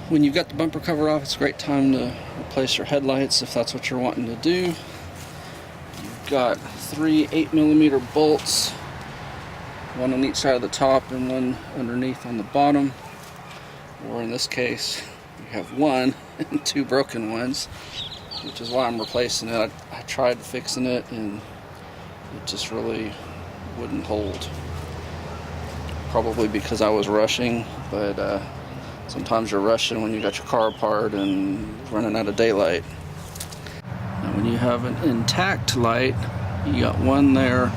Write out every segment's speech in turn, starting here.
when you've got the bumper cover off, it's a great time to replace your headlights if that's what you're wanting to do. You've got 3 8mm bolts, one on each side of the top and one underneath on the bottom. Or in this case, you have one and 2 broken ones, which is why I'm replacing it. I tried fixing it and it just really wouldn't hold. Probably because I was rushing, but sometimes you're rushing when you got your car apart and running out of daylight. Now when you have an intact light, you got one there,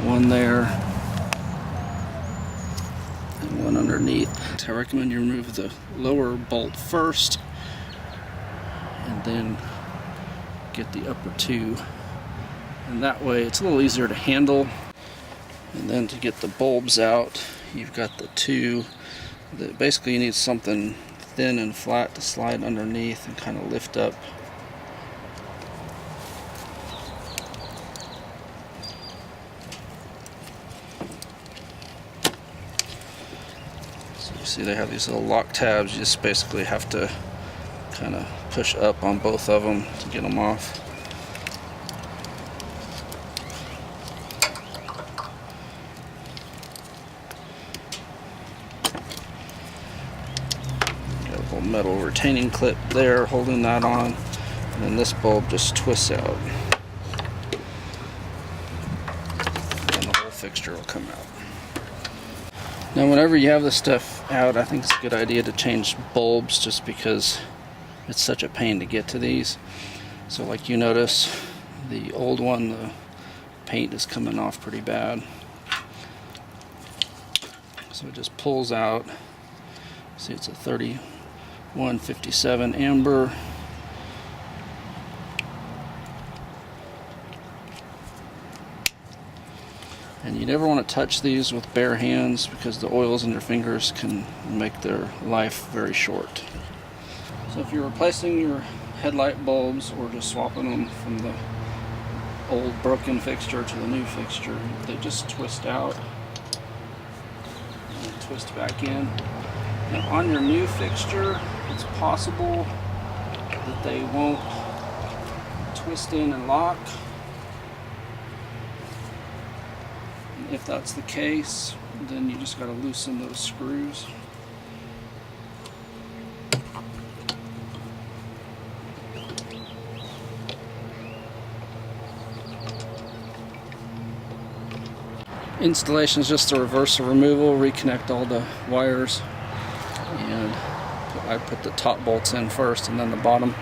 and one underneath. I recommend you remove the lower bolt first and then get the upper 2, and that way it's a little easier to handle. And then to get the bulbs out, you've got the 2 that basically you need something thin and flat to slide underneath and kind of lift up. So you see they have these little lock tabs. You just basically have to kind of push up on both of them to get them off. Metal retaining clip there holding that on, and then this bulb just twists out and the whole fixture will come out. Now whenever you have this stuff out, I think it's a good idea to change bulbs just because it's such a pain to get to these. So like you notice, the old one, the paint is coming off pretty bad, so it just pulls out. See, it's a 3157 amber. And you never want to touch these with bare hands because the oils in your fingers can make their life very short. So if you're replacing your headlight bulbs or just swapping them from the old broken fixture to the new fixture, they just twist out and twist back in. Now on your new fixture, it's possible that they won't twist in and lock. And if that's the case, then you just got to loosen those screws. Installation is just a reverse removal, reconnect all the wires, and I put the top bolts in first and then the bottom.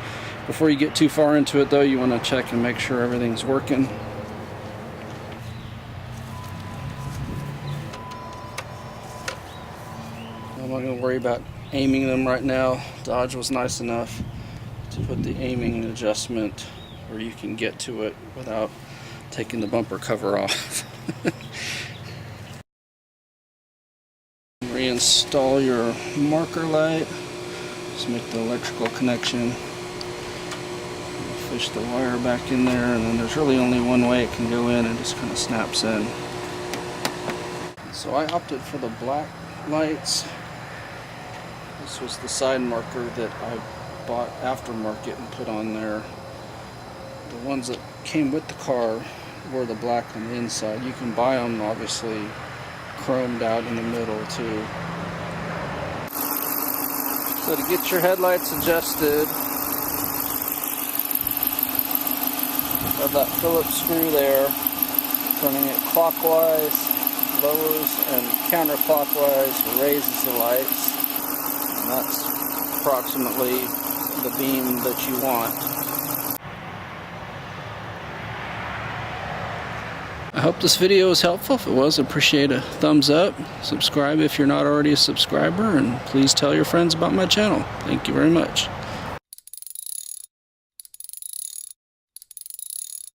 Before you get too far into it though, you want to check and make sure everything's working. I'm not going to worry about aiming them right now. Dodge was nice enough to put the aiming adjustment where you can get to it without taking the bumper cover off. Reinstall your marker light. Just make the electrical connection. Fish the wire back in there, and then there's really only one way it can go in, and just kind of snaps in. So I opted for the black lights. This was the side marker that I bought aftermarket and put on there. The ones that came with the car were the black on the inside. You can buy them obviously chromed out in the middle too. So to get your headlights adjusted, have that Phillips screw there, turning it clockwise lowers and counterclockwise raises the lights, and that's approximately the beam that you want. I hope this video was helpful. If it was, I'd appreciate a thumbs up. Subscribe if you're not already a subscriber, and please tell your friends about my channel. Thank you very much.